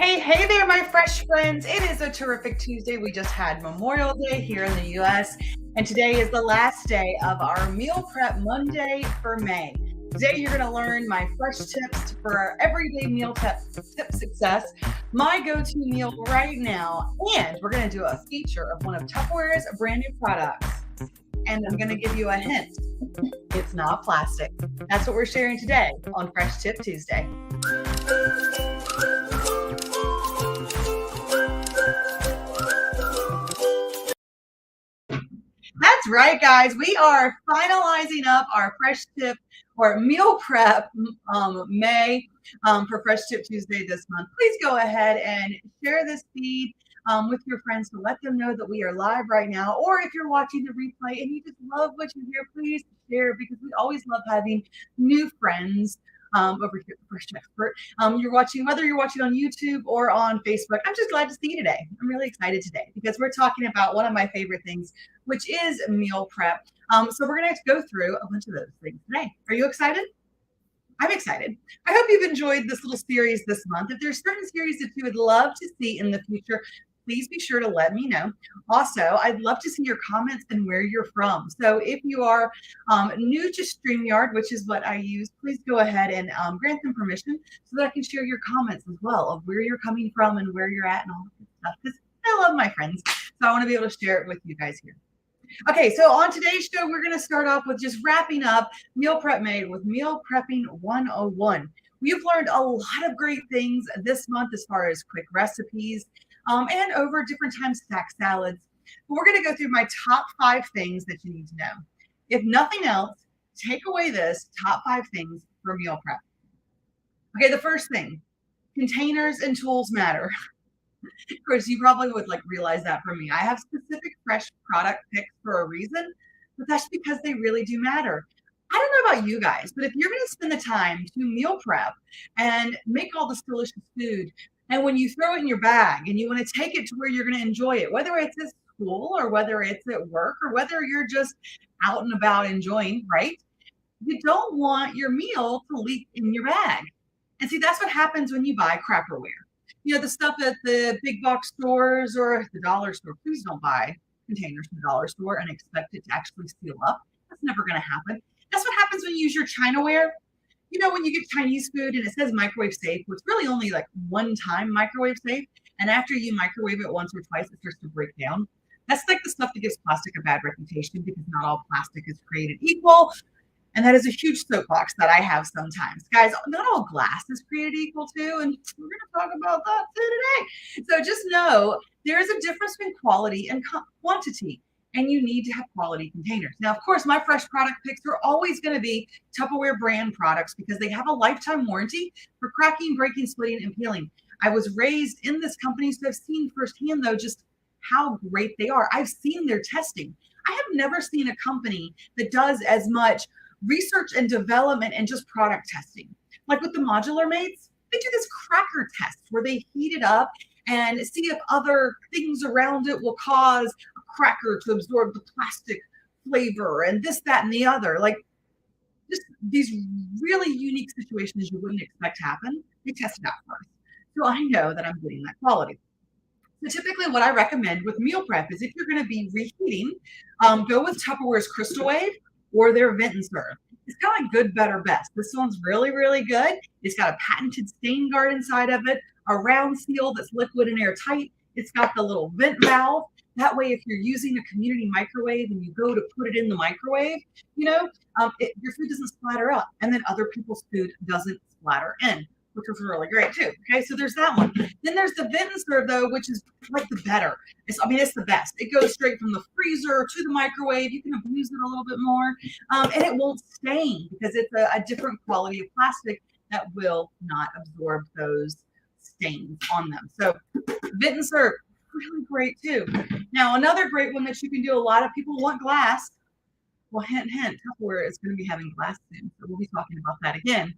Hey there, my fresh friends. It is a terrific Tuesday. We just had Memorial Day here in the US, and today is the last day of our Meal Prep Monday for May. Today, you're going to learn my fresh tips for everyday meal tip success, my go to meal right now, and we're going to do a feature of one of Tupperware's brand new products. And I'm going to give you a hint it's not plastic. That's what we're sharing today on Fresh Tip Tuesday. That's right, guys. We are finalizing up our fresh tip or meal prep May for Fresh Tip Tuesday this month. Please go ahead and share this feed with your friends to let them know that we are live right now. Or if you're watching the replay and you just love what you hear, please share, because we always love having new friends over here at Fresh Expert. You're watching, whether you're watching on YouTube or on Facebook. I'm just glad to see you today. I'm really excited today because we're talking about one of my favorite things, which is meal prep. So we're going to go through a bunch of those things today. Are you excited? I'm excited. I hope you've enjoyed this little series this month. If there's certain series that you would love to see in the future, please be sure to let me know. Also, I'd love to see your comments and where you're from. So if you are new to StreamYard, which is what I use, please go ahead and grant them permission so that I can share your comments as well of where you're coming from and where you're at and all of this stuff, because I love my friends. So I want to be able to share it with you guys here. Okay, so on today's show, we're going to start off with just wrapping up Meal Prep May with Meal Prepping 101. We've learned a lot of great things this month as far as quick recipes and over different time stack salads. But we're going to go through my top 5 things that you need to know. If nothing else, take away this top 5 things for meal prep. Okay, the first thing, containers and tools matter. Of course, you probably would realize that from me. I have specific fresh product picks for a reason, but that's because they really do matter. I don't know about you guys, but if you're going to spend the time to meal prep and make all this delicious food, and when you throw it in your bag and you want to take it to where you're going to enjoy it, whether it's at school or whether it's at work or whether you're just out and about enjoying, right? You don't want your meal to leak in your bag. And see, that's what happens when you buy crapperware. You know, the stuff at the big box stores or the dollar store. Please don't buy containers from the dollar store and expect it to actually seal up. That's never going to happen. That's what happens when you use your Chinaware. You know, when you get Chinese food and it says microwave safe, well, it's really only one time microwave safe. And after you microwave it once or twice, it starts to break down. That's like the stuff that gives plastic a bad reputation, because not all plastic is created equal. And that is a huge soapbox that I have sometimes. Guys, not all glass is created equal too, and we're going to talk about that too today. So just know there is a difference between quality and quantity, and you need to have quality containers. Now, of course, my fresh product picks are always going to be Tupperware brand products because they have a lifetime warranty for cracking, breaking, splitting, and peeling. I was raised in this company, so I've seen firsthand, though, just how great they are. I've seen their testing. I have never seen a company that does as much research and development and just product testing. Like with the modular mates, they do this cracker test where they heat it up and see if other things around it will cause a cracker to absorb the plastic flavor and this, that, and the other. Like just these really unique situations you wouldn't expect to happen. They test it out first. So I know that I'm getting that quality. So typically what I recommend with meal prep is if you're going to be reheating, go with Tupperware's Crystal Wave or their Vent and Serve. It's kind of like good, better, best. This one's really, really good. It's got a patented stain guard inside of it, a round seal that's liquid and airtight. It's got the little vent valve. That way, if you're using a community microwave and you go to put it in the microwave, your food doesn't splatter up, and then other people's food doesn't splatter in, which is really great too. Okay, so there's that one. Then there's the Vent and Serve, though, which is like the better. It's the best. It goes straight from the freezer to the microwave. You can abuse it a little bit more, and it won't stain because it's a different quality of plastic that will not absorb those stains on them. So Vent and Serve, really great too. Now, another great one that you can do, a lot of people want glass. Well, hint, hint, Tupperware is going to be having glass soon, so we'll be talking about that again.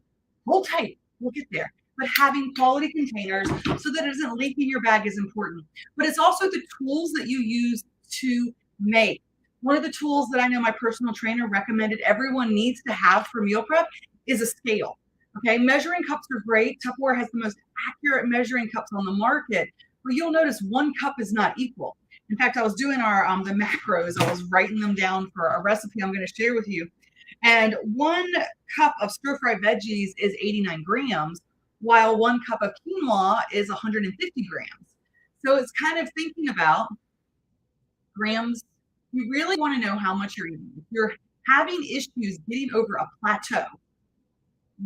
Hold tight. We'll get there. But having quality containers so that it doesn't leak in your bag is important. But it's also the tools that you use to make. One of the tools that I know my personal trainer recommended everyone needs to have for meal prep is a scale. Okay, measuring cups are great. Tupperware has the most accurate measuring cups on the market, but you'll notice one cup is not equal. In fact, I was doing our the macros. I was writing them down for a recipe I'm going to share with you. And 1 cup of stir-fry veggies is 89 grams, while 1 cup of quinoa is 150 grams. So it's kind of thinking about grams. You really want to know how much you're eating. If you're having issues getting over a plateau,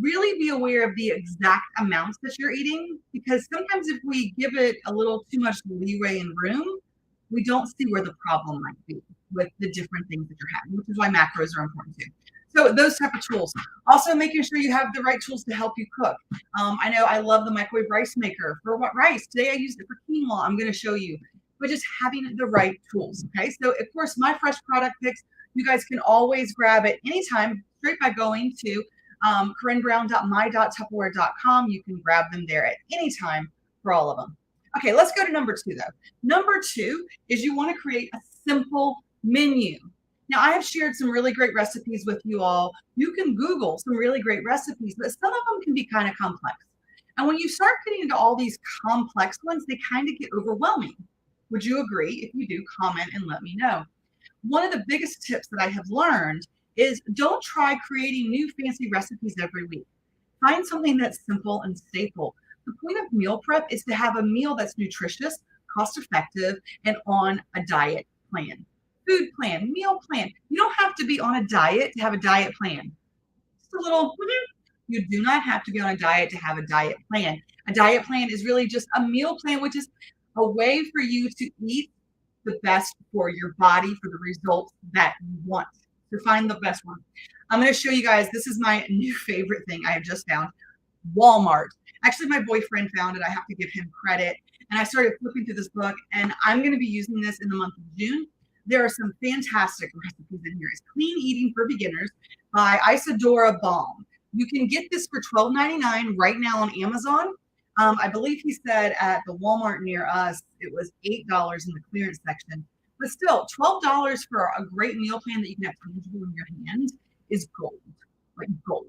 really be aware of the exact amounts that you're eating, because sometimes if we give it a little too much leeway and room, we don't see where the problem might be with the different things that you're having, which is why macros are important too. So those type of tools. Also making sure you have the right tools to help you cook. I know I love the microwave rice maker. For what rice? Today I used it for quinoa. I'm going to show you. But just having the right tools. Okay. So of course my fresh product picks, you guys can always grab it anytime straight by going to corinbrown.my.tupperware.com. You can grab them there at any time for all of them. Okay, let's go to number 2 though. Number 2 is you want to create a simple menu. Now, I have shared some really great recipes with you all. You can Google some really great recipes, but some of them can be kind of complex. And when you start getting into all these complex ones, they kind of get overwhelming. Would you agree? If you do, comment and let me know. One of the biggest tips that I have learned is don't try creating new fancy recipes every week. Find something that's simple and staple. The point of meal prep is to have a meal that's nutritious, cost effective, and on a diet plan. Food plan, meal plan. You don't have to be on a diet to have a diet plan. Just a little, you do not have to be on a diet to have a diet plan. A diet plan is really just a meal plan, which is a way for you to eat the best for your body for the results that you want. So find the best one. I'm going to show you guys. This is my new favorite thing I have just found. Walmart. Actually, my boyfriend found it. I have to give him credit. And I started flipping through this book, and I'm going to be using this in the month of June. There are some fantastic recipes in here. It's Clean Eating for Beginners by Isadora Baum. You can get this for $12.99 right now on Amazon. I believe he said at the Walmart near us, it was $8 in the clearance section. But still, $12 for a great meal plan that you can have tangible in your hand is gold, like gold.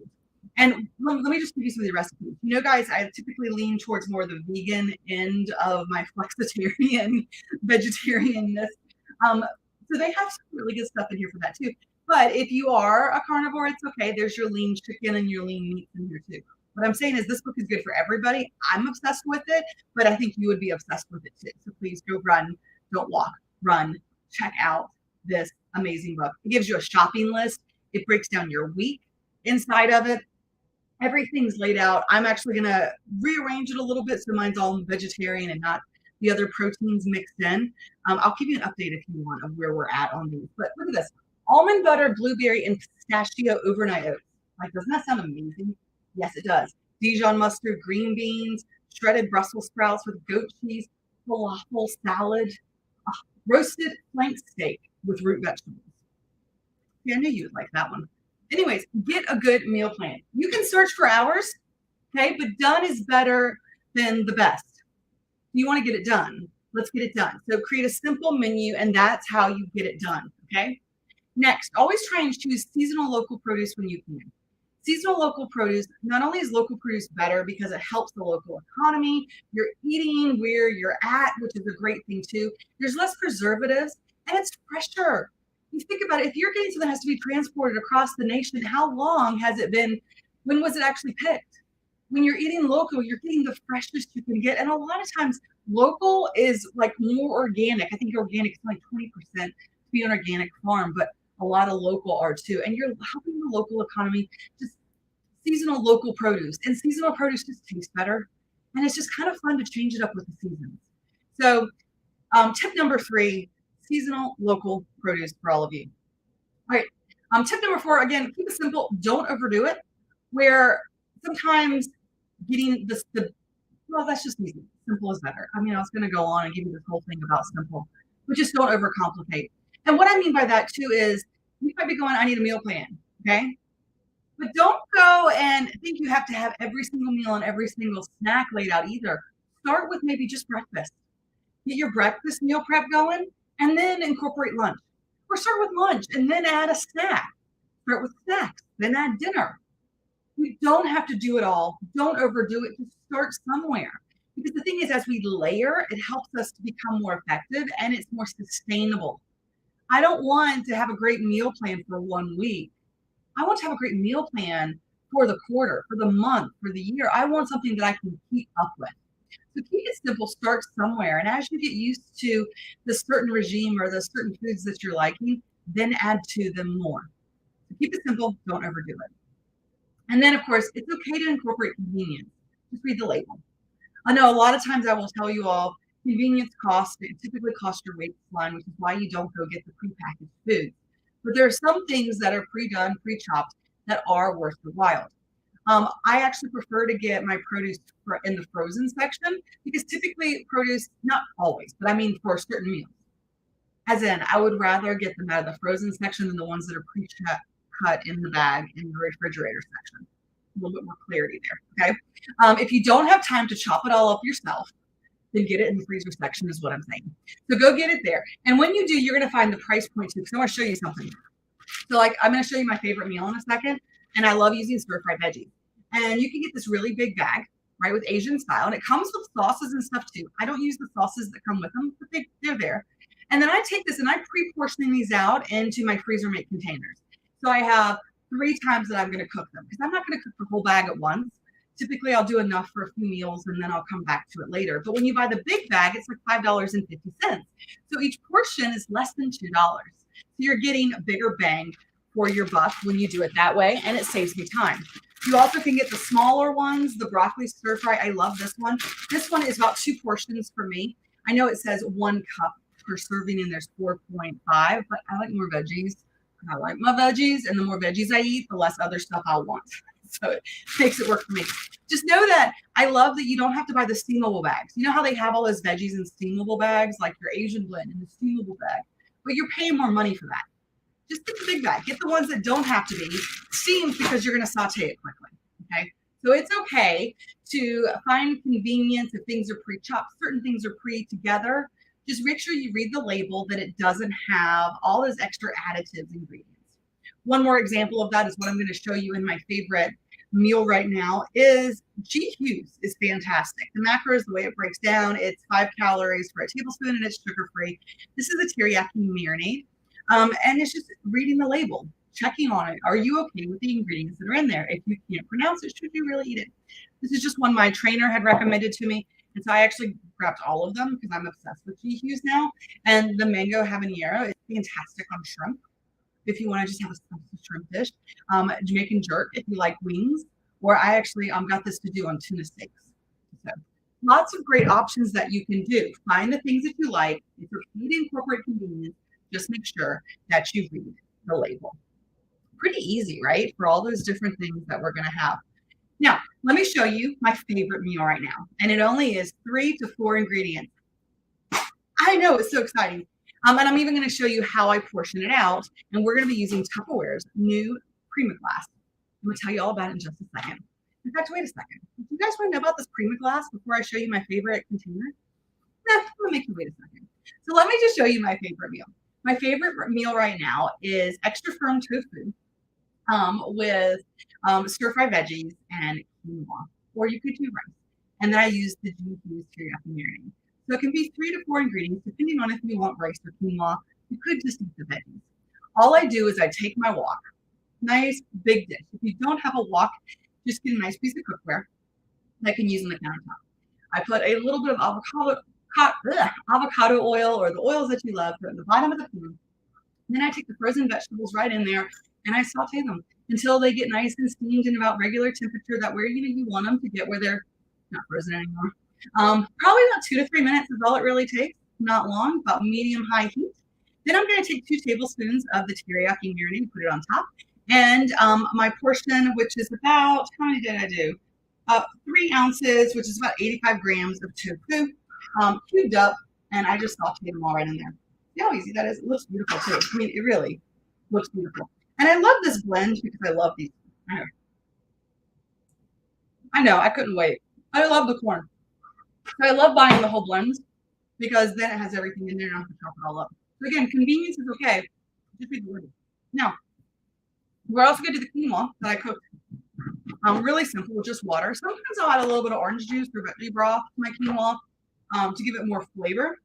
And let me just give you some of the recipes. You know, guys, I typically lean towards more the vegan end of my flexitarian, vegetarianness. So they have some really good stuff in here for that too. But if you are a carnivore, it's okay. There's your lean chicken and your lean meats in here too. What I'm saying is this book is good for everybody. I'm obsessed with it, but I think you would be obsessed with it too. So please go run, don't walk, run, check out this amazing book. It gives you a shopping list. It breaks down your week inside of it. Everything's laid out. I'm actually going to rearrange it a little bit so mine's all vegetarian and not the other proteins mixed in. I'll give you an update if you want of where we're at on these. But look at this. Almond butter, blueberry, and pistachio overnight oats. Like, doesn't that sound amazing? Yes, it does. Dijon mustard, green beans, shredded Brussels sprouts with goat cheese, falafel salad, roasted flank steak with root vegetables. Yeah, I knew you'd like that one. Anyways, get a good meal plan. You can search for hours, okay? But done is better than the best. You want to get it done. Let's get it done. So create a simple menu, and that's how you get it done, okay? Next, always try and choose seasonal local produce when you can. Seasonal local produce, not only is local produce better because it helps the local economy, you're eating where you're at, which is a great thing too. There's less preservatives, and it's fresher. You think about it, if you're getting something that has to be transported across the nation, how long has it been? When was it actually picked? When you're eating local, you're getting the freshest you can get. And a lot of times local is like more organic. I think organic is like 20% to be an organic farm, but a lot of local are too. And you're helping the local economy, just seasonal local produce. And seasonal produce just tastes better. And it's just kind of fun to change it up with the seasons. So tip number 3, seasonal local produce for all of you. All right. Tip number 4, again, keep it simple. Don't overdo it. Where sometimes getting well, that's just easy. Simple is better. I mean, I was going to go on and give you this whole thing about simple, but just don't overcomplicate. And what I mean by that too is you might be going, I need a meal plan. Okay. But don't go and think you have to have every single meal and every single snack laid out either. Start with maybe just breakfast. Get your breakfast meal prep going and then incorporate lunch. Or start with lunch and then add a snack. Start with snacks, then add dinner. You don't have to do it all. Don't overdo it. Just start somewhere. Because the thing is, as we layer, it helps us to become more effective and it's more sustainable. I don't want to have a great meal plan for 1 week. I want to have a great meal plan for the quarter, for the month, for the year. I want something that I can keep up with. So keep it simple, start somewhere. And as you get used to the certain regime or the certain foods that you're liking, then add to them more. So keep it simple, don't overdo it. And then, of course, it's okay to incorporate convenience. Just read the label. I know a lot of times I will tell you all convenience costs, it typically costs your waistline, which is why you don't go get the prepackaged foods. But there are some things that are pre-done, pre-chopped that are worth the while. I actually prefer to get my produce in the frozen section because typically produce, not always, but I mean for certain meals. As in, I would rather get them out of the frozen section than the ones that are pre-cut in the bag in the refrigerator section. A little bit more clarity there, okay? If you don't have time to chop it all up yourself, then get it in the freezer section is what I'm saying. So go get it there. And when you do, you're gonna find the price point too, because I wanna show you something. So like, I'm gonna show you my favorite meal in a second, and I love using stir-fry veggies. And you can get this really big bag, right, with Asian style, and it comes with sauces and stuff too. I don't use the sauces that come with them, but they're there. And then I take this and I pre-portion these out into my freezer mate containers. So I have 3 times that I'm going to cook them because I'm not going to cook the whole bag at once. Typically, I'll do enough for a few meals and then I'll come back to it later. But when you buy the big bag, it's like $5.50. So each portion is less than $2. So you're getting a bigger bang for your buck when you do it that way, and it saves me time. You also can get the smaller ones, the broccoli stir fry. I love this one. This one is about 2 portions for me. I know it says 1 cup per serving and there's 4.5, but I like more veggies. I like my veggies, and the more veggies I eat, the less other stuff I'll want. So it makes it work for me. Just know that I love that you don't have to buy the steamable bags. You know how they have all those veggies in steamable bags, like your Asian blend in the steamable bag, but you're paying more money for that. Just get the big bag. Get the ones that don't have to be steamed because you're going to saute it quickly. Okay. So it's okay to find convenience if things are pre-chopped. Certain things are pre-together. Just make sure you read the label that it doesn't have all those extra additives ingredients. One more example of that is what I'm going to show you in my favorite meal right now is GQ's is fantastic. The macros, the way it breaks down, it's 5 calories for a tablespoon and it's sugar-free. This is a teriyaki marinade. And it's just reading the label, checking on it. Are you okay with the ingredients that are in there? If you can't pronounce it, should you really eat it? This is just one my trainer had recommended to me. And so I actually grabbed all of them because I'm obsessed with GQ's now. And the mango habanero is fantastic on shrimp. If you want to just have a shrimp dish, Jamaican jerk if you like wings, or I actually got this to do on tuna steaks. So lots of great options that you can do. Find the things that you like. If you're okay to incorporate convenience, just make sure that you read the label. Pretty easy, right? For all those different things that we're going to have. Now, let me show you my favorite meal right now. And it only is 3 to 4 ingredients. I know, it's so exciting. And I'm even going to show you how I portion it out. And we're going to be using Tupperware's new PremiaGlass. I'm going to tell you all about it in just a second. In fact, wait a second. Do you guys want to know about this PremiaGlass before I show you my favorite container? I'm going to make you wait a second. So let me just show you my favorite meal. My favorite meal right now is extra firm tofu with stir-fry veggies and quinoa, or you could do rice. And then I use the GQ's teriyaki marinade. So it can be 3 to 4 ingredients, depending on if you want rice or quinoa. You could just eat the veggies. All I do is I take my wok, nice big dish. If you don't have a wok, just get a nice piece of cookware that I can use on the countertop. I put a little bit of avocado oil or the oils that you love, put it in the bottom of the pan. Then I take the frozen vegetables right in there and I saute them until they get nice and steamed in about regular temperature, that where you want them to get where they're not frozen anymore. Probably about 2 to 3 minutes is all it really takes. Not long, about medium-high heat. Then I'm going to take 2 tablespoons of the teriyaki marinade and put it on top. And my portion, which is about, how many did I do? 3 ounces, which is about 85 grams of tofu, cubed up, and I just sauteed them all right in there. See how easy that is? It looks beautiful too. I mean, it really looks beautiful. And I love this blend because I love these. I know, I couldn't wait. I love the corn. So I love buying the whole blends because then it has everything in there and I don't have to chop it all up. So again, convenience is okay. Just be delivered. Now, we're also going to do the quinoa that I cooked Really simple with just water. Sometimes I'll add a little bit of orange juice or veggie broth to my quinoa to give it more flavor.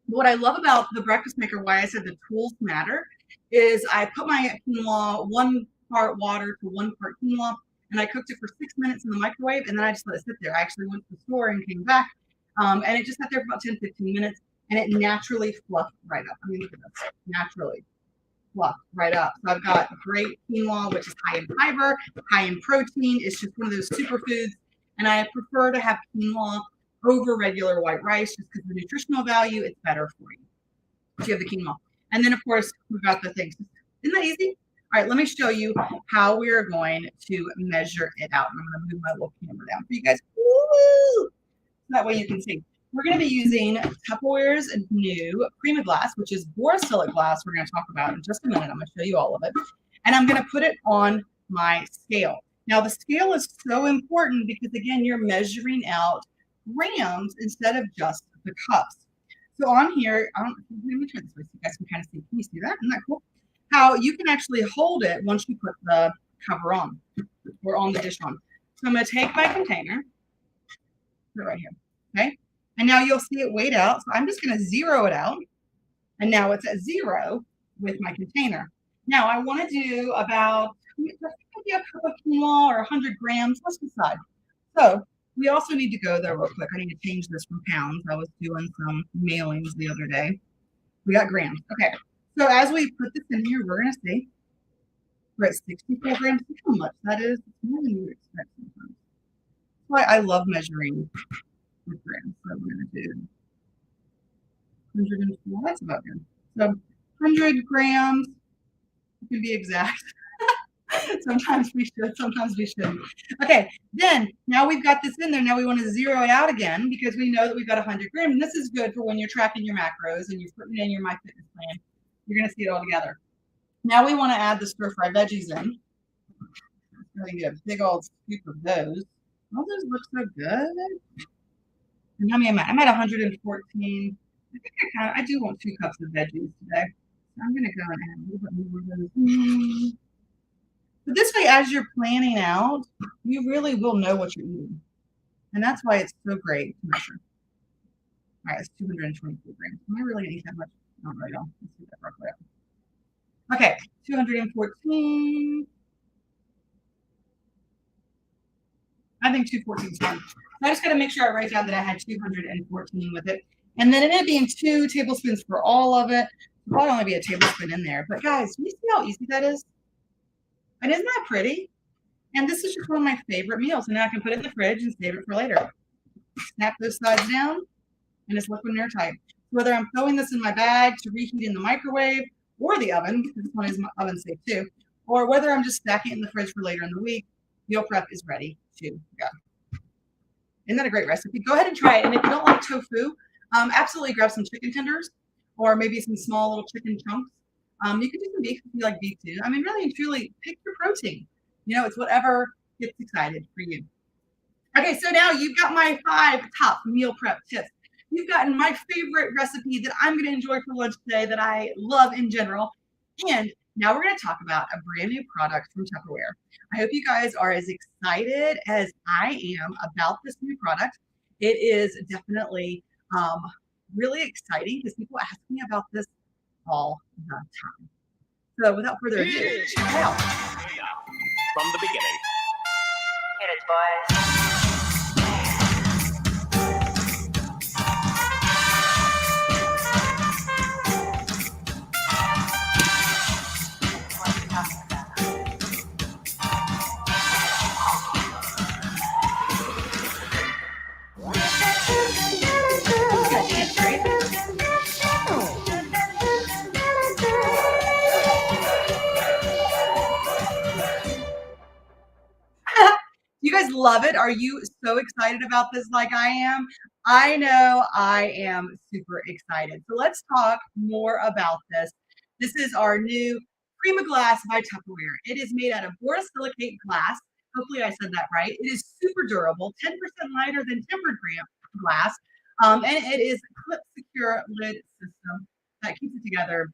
But what I love about the breakfast maker, why I said the tools matter, is I put my quinoa 1 part water to 1 part quinoa, and I cooked it for 6 minutes in the microwave, and then I just let it sit there. I actually went to the store and came back, and it just sat there for about 10, 15 minutes, and it naturally fluffed right up. I mean, look at this, naturally fluffed right up. So I've got great quinoa, which is high in fiber, high in protein. It's just one of those superfoods, and I prefer to have quinoa over regular white rice just because the nutritional value, it's better for you. So you have the quinoa. And then, of course, we've got the things. Isn't that easy? All right, let me show you how we are going to measure it out. And I'm going to move my little camera down for you guys. Woo! That way you can see. We're going to be using Tupperware's new PremiaGlass, which is borosilicate glass we're going to talk about in just a minute. I'm going to show you all of it. And I'm going to put it on my scale. Now, the scale is so important because, again, you're measuring out grams instead of just the cups. So on here, let me try this way so you guys can kind of see. Can you see that? Isn't that cool? How you can actually hold it once you put the cover on or on the dish on. So I'm going to take my container, put it right here, okay? And now you'll see it weighed out. So I'm just going to zero it out. And now it's at 0 with my container. Now I want to do about maybe a cup of quinoa or 100 grams. Let's decide. So we also need to go there real quick. I need to change this from pounds. I was doing some mailings the other day. We got grams. Okay. So as we put this in here, we're going to see we're at 64 grams. Look how much that is. It's more than you would expect sometimes. That's why I love measuring with grams. So I'm going to do 104. That's about good. So 100 grams. You can be exact. Sometimes we should, sometimes we shouldn't. Okay, then now we've got this in there. Now we want to zero it out again because we know that we've got 100 grams. And this is good for when you're tracking your macros and you're putting in your MyFitnessPal. You're going to see it all together. Now we want to add the stir-fry veggies in. I'm going to get a big old scoop of those. All those look so good. And how many am I? I'm at 114. I think I do want 2 cups of veggies today. So I'm going to go and add a little bit more of those. But this way, as you're planning out, you really will know what you're eating. And that's why it's so great to measure. All right, it's 224 grams. Am I really going to eat that much? Not right on. Let's do that real quick. Okay, 214. I think 214 is fine. I just got to make sure I write down that I had 214 with it. And then it ended up being 2 tablespoons for all of it. There'll probably only be a tablespoon in there. But guys, you see how easy that is? And isn't that pretty? And this is just one of my favorite meals. And now I can put it in the fridge and save it for later. Snap those sides down, and it's liquid and airtight. Whether I'm throwing this in my bag to reheat in the microwave or the oven, because this one is oven safe too, or whether I'm just stacking it in the fridge for later in the week, meal prep is ready to go. Isn't that a great recipe? Go ahead and try it. And if you don't like tofu, absolutely grab some chicken tenders or maybe some small little chicken chunks. You can do some beef if you like beef too. I mean, really and truly, pick your protein. You know, it's whatever gets excited for you. Okay, so now you've got my 5 top meal prep tips. You've gotten my favorite recipe that I'm going to enjoy for lunch today that I love in general. And now we're going to talk about a brand new product from Tupperware. I hope you guys are as excited as I am about this new product. It is definitely really exciting because people ask me about this all the time. So without further ado, check it out. From the beginning. Hit it, boys. You guys love it? Are you so excited about this like I am? I know I am super excited. So let's talk more about this. This is our new PremiaGlass by Tupperware. It is made out of borosilicate glass. Hopefully I said that right. It is super durable, 10% lighter than tempered glass. And it is a clip secure lid system that keeps it together.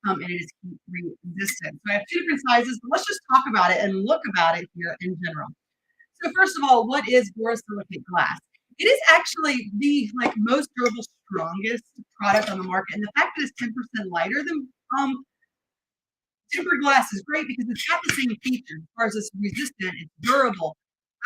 And it is heat resistant. So I have 2 different sizes, but let's just talk about it and look about it here in general. So first of all, what is borosilicate glass? It is actually the most durable, strongest product on the market, and the fact that it's 10% lighter than tempered glass is great because it's got the same features as far as it's resistant, it's durable.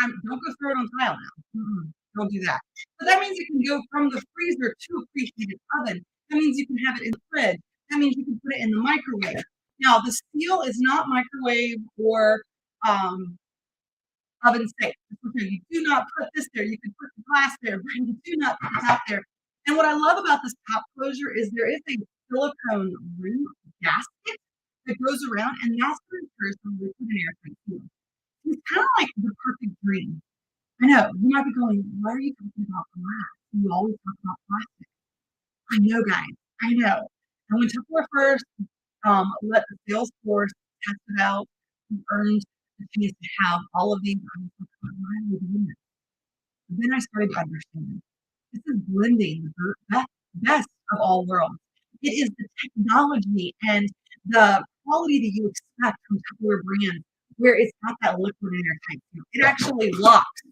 Don't go throw it on tile now. Don't do that. But that means it can go from the freezer to a preheated oven. That means you can have it in the fridge. That means you can put it in the microwave. Now, the steel is not microwave or oven safe. You do not put this there. You can put the glass there, but you do not put the top there. And what I love about this top closure is there is a silicone ring gasket that goes around, and that's what ensures the liquid and airtight seal. It's kind of like the perfect dream. I know you might be going, "Why are you talking about glass? You always talk about plastic." I know, guys. I know. And when Tupperware first let the sales force test it out, we earned the chance to have all of these. I was like, "Why are we doing this?" But then I started to understand. This is blending the best of all worlds. It is the technology and the quality that you expect from Tupperware brands, where it's got that liquid airtight seal. It actually locks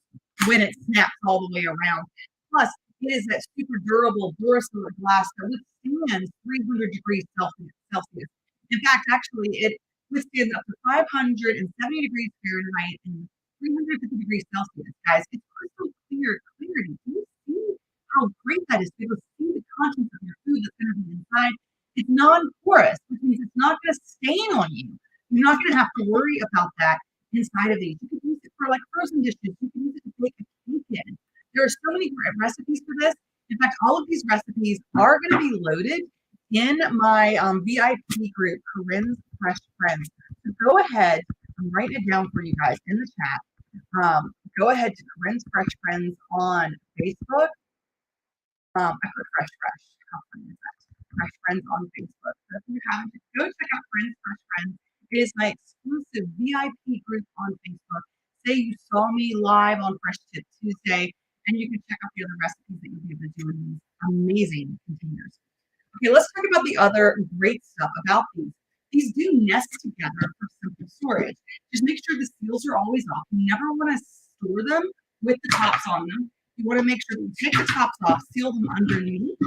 when it snaps all the way around. Plus, it is that super durable borosilicate glass that withstands 300 degrees Celsius. In fact, actually, it withstands up to 570 degrees Fahrenheit and 350 degrees Celsius, guys. It's crystal clear clarity. Do you see how great that is to be able to see the contents of your food that's going to be inside? It's non-porous, which means it's not going to stain on you. You're not going to have to worry about that inside of these. You can use it for frozen dishes. You can use it to bake a cake in. There are so many great recipes for this. In fact, all of these recipes are going to be loaded in my VIP group, Corinne's Fresh Friends. So go ahead and write it down for you guys in the chat. Go ahead to Corinne's Fresh Friends on Facebook. I put Fresh. How funny is that? Fresh Friends on Facebook. So if you haven't, go check out Corinne's Fresh Friends. It is my exclusive VIP group on Facebook. Say you saw me live on Fresh Tip Tuesday, and you can check out the other recipes that you'll be able to do in these amazing containers. Okay, let's talk about the other great stuff about these. These do nest together for simple storage. Just make sure the seals are always off. You never want to store them with the tops on them. You want to make sure that you take the tops off, seal them underneath,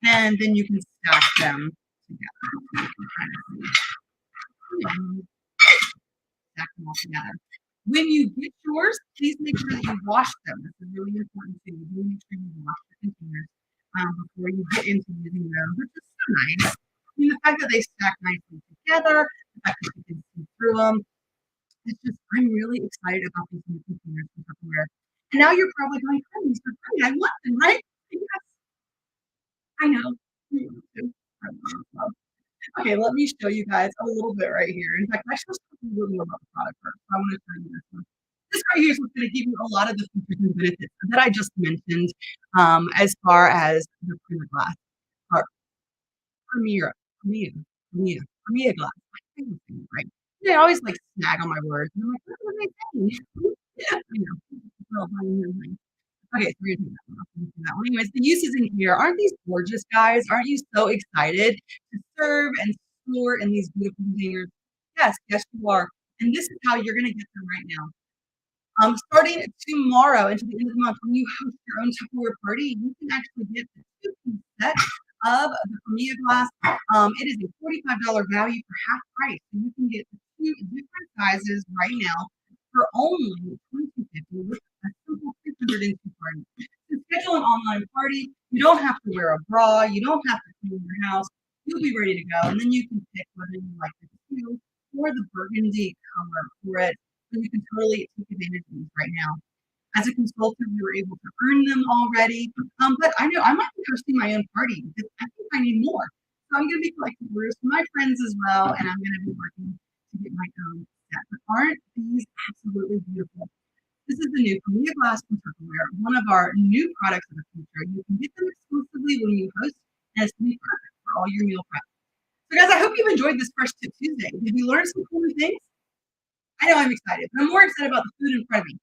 and then you can stack them together. Stack them all together. When you get yours, please make sure that you wash them. This is really important too. You make sure you wash the containers before you get into using them, which is so nice. I mean, the fact that they stack nicely together, the fact that you can see through them, it's just, I'm really excited about these new containers from Tupperware. And now you're probably going, "Oh, these are free. I want them, right?" Yes, I know. You want to. I love them. Okay, let me show you guys a little bit right here. In fact, I should talk a little more about the product first. I want to show you this one. This right here is what's going to give you a lot of the features and benefits that I just mentioned, as far as the PremiaGlass or PremiaGlass. I think I'm saying it right. They always snag on my words. And I'm like, "What was I saying?" Yeah, I know. Well, okay, so we're gonna do that one. Anyways, the uses in here, aren't these gorgeous, guys? Aren't you so excited to serve and store in these beautiful containers? Yes, yes, you are. And this is how you're gonna get them right now. Starting tomorrow into the end of the month, when you host your own Tupperware party, you can actually get the two-piece set of the PremiaGlass. It is a $45 value for half price. So you can get the two different sizes right now for only $22.50 with a simple 302 party. To schedule an online party, you don't have to wear a bra, you don't have to clean your house. You'll be ready to go, and then you can pick whether you like the teal or the burgundy color for it. So you can totally take advantage of these right now. As a consultant, we were able to earn them already. But I know I might be hosting my own party because I think I need more. So I'm going to be collecting orders for my friends as well, and I'm going to be working to get my own set. But aren't these absolutely beautiful? This is the new PremiaGlass from Tupperware, one of our new products of the future. You can get them exclusively when you host, and it's going to be perfect for all your meal prep. So guys, I hope you've enjoyed this Fresh Tip Tuesday. Did you learn some cool things? I know I'm excited, but I'm more excited about the food in front of me.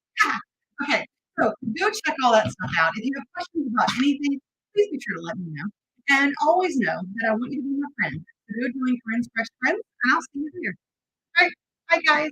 Okay, so go check all that stuff out. If you have questions about anything, please be sure to let me know. And always know that I want you to be my friend. So go join Corinne's Fresh Friends, and I'll see you later. All right, bye guys.